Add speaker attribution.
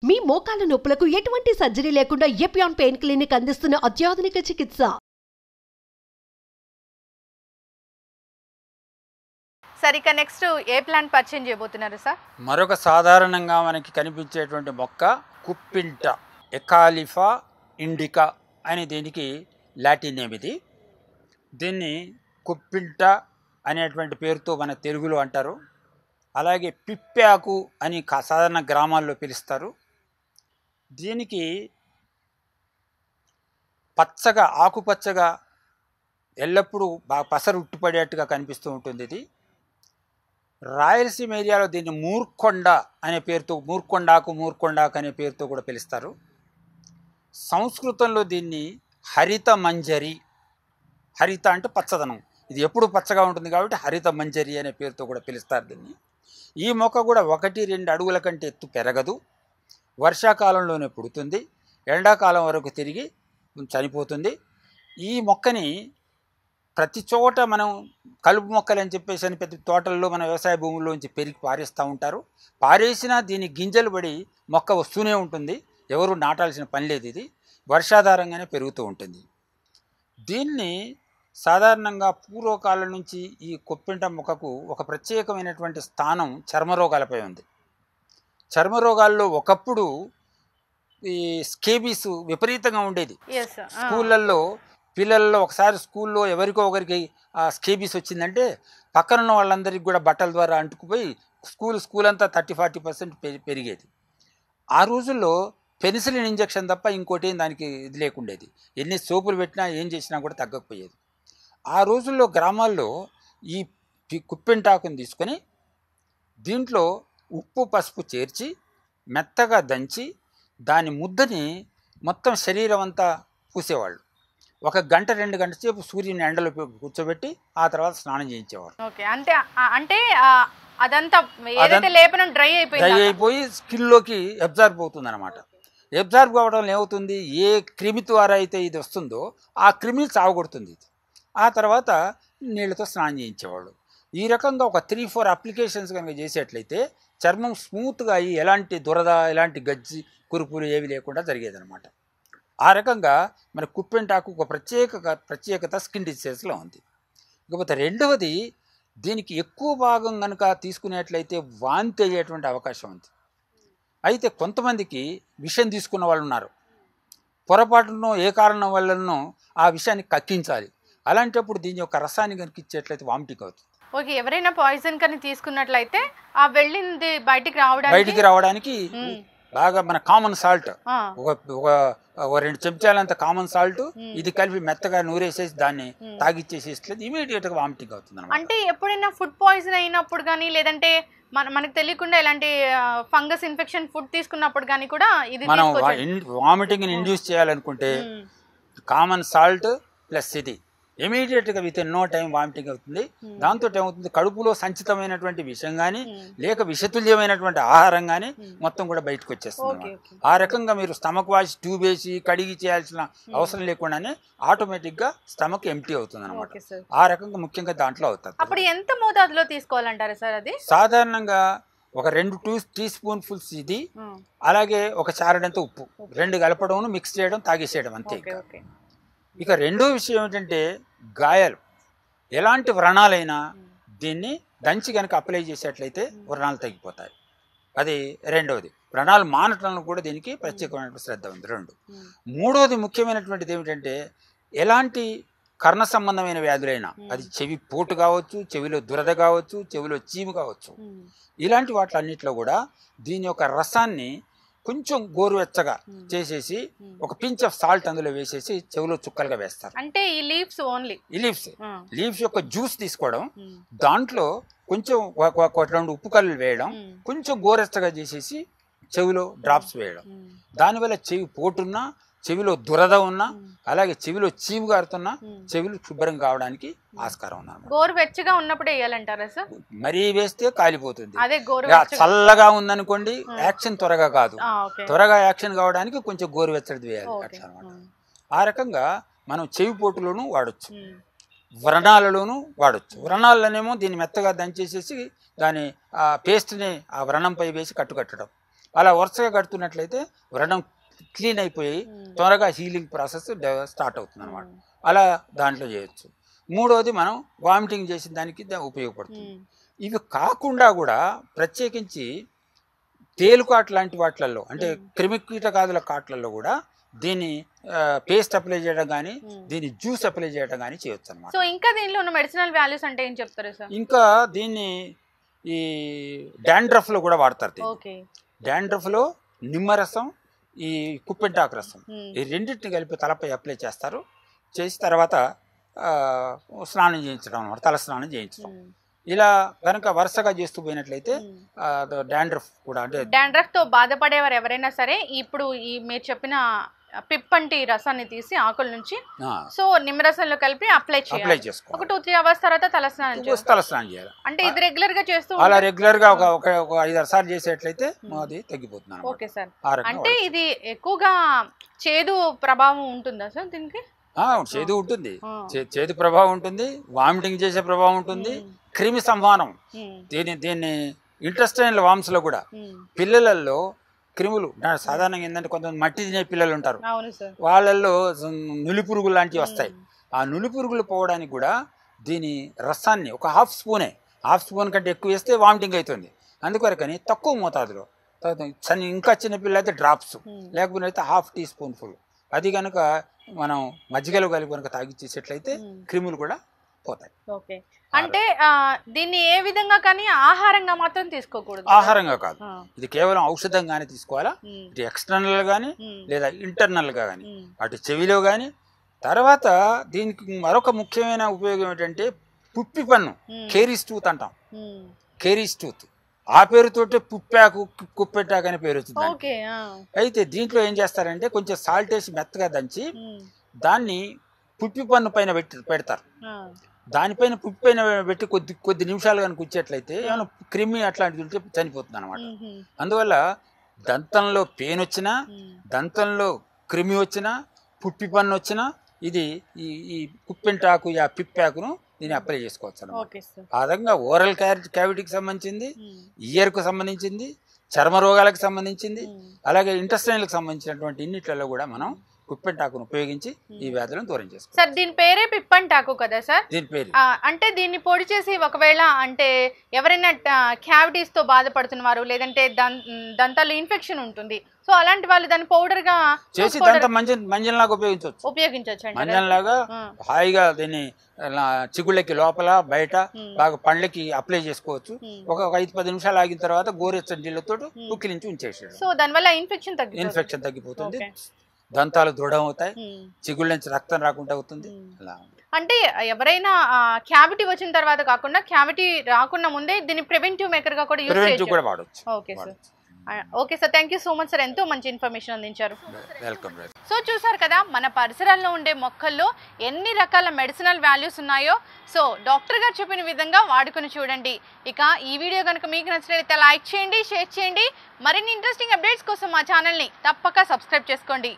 Speaker 1: మీ మోకాల నొప్పులకు ఎటువంటి సర్జరీ లేకుండా ఎపియాన్ పెయిన్ క్లినిక్ అందిస్తున్న అత్యాధునిక చికిత్స.
Speaker 2: సార్ ఇక నెక్స్ట్ ఏ ప్లాంట్ పరిచయం చేయబోతున్నారు సార్?
Speaker 3: మరొక సాధారణంగా మనకి కనిపించేటువంటి మొక్క కుప్పింట, ఎకాలిఫా ఇండికా అని దీనికి లాటిన్ నేమ్ ఇది. దీన్ని కుప్పింట అనేటువంటి పేరుతో మన తెలుగులో అంటారు. అలాగే పిప్పాకు అని సాధారణ గ్రామాల్లో పిలుస్తారు. దీనికి పచ్చగా, ఆకుపచ్చగా ఎల్లప్పుడూ బాగా పసరు ఉట్టిపడేట్టుగా కనిపిస్తూ ఉంటుంది. ఇది రాయలసీమ ఏరియాలో దీన్ని మూర్కొండ అనే పేరుతో, మూర్కొండాకు అనే పేరుతో కూడా పిలుస్తారు. సంస్కృతంలో దీన్ని హరిత మంజరి, హరిత అంటే పచ్చదనం, ఇది ఎప్పుడు పచ్చగా ఉంటుంది కాబట్టి హరిత మంజరి అనే పేరుతో కూడా పిలుస్తారు దీన్ని. ఈ మొక్క కూడా 1-2 అడుగుల కంటే ఎత్తు పెరగదు. వర్షాకాలంలోనే పుడుతుంది, ఎండాకాలం వరకు తిరిగి చనిపోతుంది. ఈ మొక్కని ప్రతి చోట మనం కలుపు మొక్కలు అని చెప్పేసి అని పెద్ద తోటల్లో మన వ్యవసాయ భూముల్లోంచి పెరిగి పారేస్తూ ఉంటారు. పారేసినా దీని గింజలు పడి మొక్క వస్తూనే ఉంటుంది, ఎవరు నాటాల్సిన పని లేదు. ఇది వర్షాధారంగానే పెరుగుతూ ఉంటుంది. దీన్ని సాధారణంగా పూర్వకాలం నుంచి ఈ కుప్పింట మొక్కకు ఒక ప్రత్యేకమైనటువంటి స్థానం చర్మరోగాలపై ఉంది. చర్మరోగాల్లో ఒకప్పుడు ఈ స్కేబీస్ విపరీతంగా ఉండేది. స్కూళ్ళల్లో పిల్లల్లో ఒకసారి స్కూల్లో ఎవరికో ఒకరికి ఆ స్కేబీస్ వచ్చిందంటే పక్కనున్న వాళ్ళందరికీ కూడా బట్టల ద్వారా అంటుకుపోయి స్కూల్ అంతా 30-40% పెరిగేది. ఆ రోజుల్లో పెన్సిలిన్ ఇంజెక్షన్ తప్ప ఇంకోటి దానికి ఇది లేకుండేది. ఎన్ని సోపులు పెట్టినా ఏం చేసినా కూడా తగ్గకపోయేది. ఆ రోజుల్లో గ్రామాల్లో ఈ కుప్పింటాకుని తీసుకొని దీంట్లో ఉప్పు పసుపు చేర్చి మెత్తగా దంచి దాని ముద్దని మొత్తం శరీరం అంతా పూసేవాళ్ళు. 1 గంట 2 గంటల సేపు సూర్యుని ఎండలో కూర్చోబెట్టి ఆ తర్వాత స్నానం చేయించేవారు.
Speaker 2: అంటే అదంతా లేపనం డ్రై
Speaker 3: అయిపోయి స్కిన్లోకి అబ్జర్వ్ అవుతుంది అనమాట. అబ్జర్వ్ కావడం ఏమవుతుంది, ఏ క్రిమి ద్వారా అయితే ఇది వస్తుందో ఆ క్రిమిని చావగొడుతుంది ఇది. ఆ తర్వాత నీళ్ళతో స్నానం చేయించేవాళ్ళు. ఈ రకంగా ఒక 3-4 అప్లికేషన్స్ కనుక చేసేట్లయితే చర్మం స్మూత్గా అయ్యి ఎలాంటి దురద, ఎలాంటి గజ్జి, కురుపులు ఏవి లేకుండా జరిగేదనమాట. ఆ రకంగా మన కుప్పింటాకు ఒక ప్రత్యేకత స్కిన్ డిసీజెస్లో ఉంది. ఇకపోతే రెండవది, దీనికి ఎక్కువ భాగం కనుక తీసుకునేట్లయితే వాంతి అయ్యేటువంటి అవకాశం ఉంది. అయితే కొంతమందికి విషం తీసుకున్న వాళ్ళు ఉన్నారు. పొరపాటునో ఏ కారణం వల్లనో ఆ విషయాన్ని కక్కించాలి. అలాంటప్పుడు దీని యొక్క రసాన్ని కనుక ఇచ్చేట్లయితే వామిటింగ్ అవుతుంది.
Speaker 2: ఓకే, ఎవరైనా పాయిజన్ కానీ తీసుకున్నట్లయితే ఆ వెళ్ళింది బయటికి
Speaker 3: రావడానికి బాగా మన కామన్ సాల్ట్, ఒక 2 చెంచాలంత కామన్ సాల్ట్ ఇది కలిపి మెత్తగా నూరేసేసి దాన్ని తాగిచ్చేసి ఇమీడియట్ గా వామిటింగ్ అవుతుంది.
Speaker 2: అంటే ఎప్పుడైనా ఫుడ్ పాయిజన్ అయినప్పుడు కానీ, లేదంటే మనకు తెలియకుండా ఇలాంటి ఫంగస్ ఇన్ఫెక్షన్ ఫుడ్ తీసుకున్నప్పుడు కానీ కూడా ఇది
Speaker 3: మనం వామిటింగ్ ఇండ్యూస్ చేయాలనుకుంటే కామన్ సాల్ట్ ప్లస్ ఇది ఇమీడియట్గా within no time vomiting అవుతుంది. దాంతో ఏమవుతుంది, కడుపులో సంచితమైనటువంటి విషం కానీ లేక విషతుల్యమైనటువంటి ఆహారం కానీ మొత్తం కూడా బయటకు వచ్చేస్తుంది. ఆ రకంగా మీరు స్టమక్ వాష్ ట్యూబ్ వేసి కడిగి చేయాల్సిన అవసరం లేకుండానే ఆటోమేటిక్గా స్టమక్ ఎంప్టీ అవుతుంది అనమాట. ఆ రకంగా ముఖ్యంగా దాంట్లో అవుతుంది.
Speaker 2: అప్పుడు ఎంత మోతాదులో తీసుకోవాలంటారు సార్? అది
Speaker 3: సాధారణంగా ఒక 2 టీ స్పూన్ఫుల్స్ ఇది, అలాగే ఒక చారడంత ఉప్పు 2 కలపడం, మిక్స్ చేయడం, తాగేసేయడం అంతే. ఇక రెండో విషయం ఏమిటంటే, గాయాలు ఎలాంటి వ్రణాలైనా దీన్ని దంచి కనుక అప్లై చేసేట్లయితే వ్రణాలు తగ్గిపోతాయి. అది రెండవది. వ్రణాలు మానటంలో కూడా దీనికి ప్రత్యేకమైన శ్రద్ధ ఉంది. 2. మూడవది ముఖ్యమైనటువంటిది ఏమిటంటే, ఎలాంటి కర్ణ సంబంధమైన వ్యాధులైనా, అది చెవి పోటు కావచ్చు, చెవిలో దురద కావచ్చు, చెవిలో చీము కావచ్చు, ఇలాంటి వాటిలన్నింటిలో కూడా దీని యొక్క రసాన్ని కొంచెం గోరువెచ్చగా చేసేసి ఒక పించ్ ఆఫ్ సాల్ట్ అందులో వేసేసి చెవిలో చుక్కలుగా వేస్తారు.
Speaker 2: అంటే ఈ లీవ్స్ యొక్క జ్యూస్ తీసుకోవడం, దాంట్లో కొంచెం 2 ఉప్పు కల్లులు వేయడం, కొంచెం గోరెచ్చగా చేసేసి చెవిలో డ్రాప్స్ వేయడం. దానివల్ల చెవి పోటున్నా, చెవిలో దురద ఉన్నా, అలాగే చెవిలో చీము గారుతున్నా చెవిలు శుభ్రం కావడానికి ఆస్కారం ఉంది. గోరువెచ్చగా ఉన్నప్పుడే వేయాలంటారా సార్?
Speaker 3: మరీ వేస్తే కాలిపోతుంది. చల్లగా ఉందనుకోండి యాక్షన్ త్వరగా కాదు, త్వరగా యాక్షన్ కావడానికి కొంచెం గోరువెచ్చడి వేయాలి అట్లా అనమాట. ఆ రకంగా మనం చెవి పోటులోనూ వాడచ్చు, వ్రణాలలోనూ వాడచ్చు. వ్రణాలనేమో దీన్ని మెత్తగా దంచేసేసి దాని పేస్ట్ని ఆ వ్రణంపై వేసి కట్టుకట్టడం,
Speaker 2: అలా వరుసగా కడుతున్నట్లయితే వ్రణం క్లీన్ అయిపోయి త్వరగా హీలింగ్ ప్రాసెస్ స్టార్ట్ అవుతుంది అనమాట. అలా దాంట్లో చేయొచ్చు. మూడవది మనం వామిటింగ్ చేసిన దానికి ఉపయోగపడుతుంది. ఇవి కాకుండా కూడా ప్రత్యేకించి తేలుకాట్ లాంటి వాటిలలో అంటే క్రిమికీటకాదుల కాట్లలో కూడా దీన్ని పేస్ట్ అప్లై చేయడం కానీ దీన్ని జ్యూస్ అప్లై చేయడం కానీ చేయొచ్చు అనమాట.
Speaker 4: సో ఇంకా దీనిలో ఉన్న మెడిసినల్ వాల్యూస్ అంటే ఏం చెప్తారు సార్?
Speaker 2: ఇంకా దీన్ని ఈ డాండ్రఫ్ లో కూడా వాడతారు. డాండ్రఫ్ లో నిమ్మరసం, ఈ కుప్పెంటాకు రసం, ఈ రెండింటిని కలిపి తలపై అప్లై చేస్తారు. చేసి తర్వాత స్నానం చేయించడం అనమాట, తల స్నానం చేయించడం. ఇలా కనుక వరుసగా చేస్తూ పోయినట్లయితే డాండ్రఫ్ కూడా అంటే
Speaker 4: డాండ్రఫ్ తో బాధపడేవారు ఎవరైనా సరే ఇప్పుడు ఈ మీరు చెప్పిన పిప్పంటి రసాన్ని తీసి ఆకుల నుంచి సో నిమ్మరసంలో కలిపి అప్లై చేసుకోవాలి. ఒక 2-3 అవర్స్ తర్వాత తలస్నానం
Speaker 2: చేయాలి.
Speaker 4: అంటే ఇది రెగ్యులర్ గా చేస్తూ
Speaker 2: అలా రెగ్యులర్ గా ఒక 5-6 సార్లు చేసేట్లయితే అది తగ్గిపోతుంది.
Speaker 4: Okay sir. అంటే ఇది ఎక్కువగా చేదు ప్రభావం ఉంటుందా సార్ దీనికి?
Speaker 2: చేదు ఉంటుంది, చేదు ప్రభావం ఉంటుంది, వామిటింగ్ చేసే ప్రభావం ఉంటుంది, క్రిమి సంహారం. దీన్ని ఇంటెస్టైనల్ వామ్స్ లో కూడా పిల్లలలో క్రిములు సాధారణంగా ఏంటంటే కొంతమంది మట్టి తినే పిల్లలు ఉంటారు, వాళ్ళల్లో నులిపురుగులు లాంటివి వస్తాయి. ఆ నులిపురుగులు పోవడానికి కూడా దీని రసాన్ని ఒక హాఫ్ స్పూన్ కంటే ఎక్కువ వేస్తే వామిటింగ్ అవుతుంది. అందుకొరకని తక్కువ మోతాదులో, ఇంకా చిన్న పిల్లలు అయితే డ్రాప్స్, లేకపోతే అయితే హాఫ్ టీ స్పూన్ ఫుల్ అది కనుక మనం మజ్జిగలో కలిపి కనుక తాగిచ్చేసేట్లయితే క్రిములు కూడా పోతాయి.
Speaker 4: ఓకే. అంటే దీన్ని ఏ విధంగా కానీ ఆహారంగా మాత్రం తీసుకోకూడదు.
Speaker 2: ఆహారంగా కాదు, ఇది కేవలం ఔషధంగానే తీసుకోవాలా. ఇటు ఎక్స్టర్నల్ గానీ లేదా ఇంటర్నల్ గా కానీ, అటు చెవిలో కానీ. తర్వాత దీనికి మరొక ముఖ్యమైన ఉపయోగం ఏంటంటే పుప్పి పన్ను, కేరీస్ టూత్ అంటాం. కేరీస్ టూత్ ఆ పేరుతోటే పుప్పాకు, కుప్పెట్టాకు అనే పేరు వచ్చింది. అయితే దీంట్లో ఏం చేస్తారంటే కొంచెం సాల్ట్ వేసి మెత్తగా దంచి దాన్ని పుప్పి పన్ను పైన పెడతారు. దానిపైన పుప్పి పైన పెట్టి కొద్ది నిమిషాలు కనుక ఉంచేట్లయితే ఏమైనా క్రిమి అట్లాంటిది ఉంటే చనిపోతుంది అనమాట. అందువల్ల దంతంలో పెయిన్ వచ్చినా, దంతంలో క్రిమి వచ్చినా, పుప్పి పన్ను వచ్చినా ఇది ఈ కుప్పెంటాకు, ఆ పిప్పాకును దీన్ని అప్లై చేసుకోవచ్చు అన్నమాట. ఆ విధంగా ఓరల్ క్యావిటీకి సంబంధించింది, ఇయర్కు సంబంధించింది, చర్మ రోగాలకు సంబంధించింది, అలాగే ఇంటెస్టైన్లకు సంబంధించినటువంటి ఇన్నిట్లలో కూడా మనం కుప్పెంటాకును ఉపయోగించి ఈ వ్యాధులను దూరం చేసుకోవాలి.
Speaker 4: సార్ దీని పేరే పిప్పంటాకు కదా సార్?
Speaker 2: దీని పేరు
Speaker 4: అంటే దీన్ని పొడి చేసి ఒకవేళ అంటే ఎవరైనా క్యావిటీస్ తో బాధపడుతున్నవారు లేదంటే దంతాలు ఇన్ఫెక్షన్ ఉంటుంది, సో అలాంటి వాళ్ళు దాన్ని పౌడర్ గా
Speaker 2: చేసి మంజంలాగా ఉపయోగించవచ్చు. మంజంలాగా హాయిగా దీన్ని చిగుళ్ళకి లోపల బయట బాగా పండ్లకి అప్లై చేసుకోవచ్చు. ఒక 5-10 నిమిషాలు ఆగిన తర్వాత గోరెచ్చని నీళ్ళతో ఉక్కిలించి ఉంచేసాడు.
Speaker 4: సో దానివల్ల
Speaker 2: ఇన్ఫెక్షన్ తగ్గిపోతుంది, దంతాలు దృఢం అవుతాయి, చిగుళ్ళ నుంచి రక్తం రాకుండా అవుతుంది. అలా
Speaker 4: అంటే ఎవరైనా క్యావిటీ వచ్చిన తర్వాత కాకుండా క్యావిటీ రాకుండా ముందే దీన్ని ప్రివెంటివ్ మేకర్ గా కూడా
Speaker 2: కూడా వాడవచ్చు.
Speaker 4: Okay sir. Okay sir, thank you so much sir, ఎంతో మంచి ఇన్ఫర్మేషన్ అందించారు.
Speaker 2: వెల్కమ్.
Speaker 4: సో చూసారు కదా మన పరిసరాల్లో ఉండే మొక్కల్లో ఎన్ని రకాల మెడిసినల్ వాల్యూస్ ఉన్నాయో. సో డాక్టర్ గారు చెప్పిన విధంగా వాడుకొని చూడండి. ఇక ఈ వీడియో కనుక మీకు నచ్చినట్లయితే లైక్ చేయండి, షేర్ చేయండి. మరిన్ని ఇంట్రెస్టింగ్ అప్డేట్స్ కోసం మా ఛానల్ని తప్పక సబ్స్క్రైబ్ చేసుకోండి.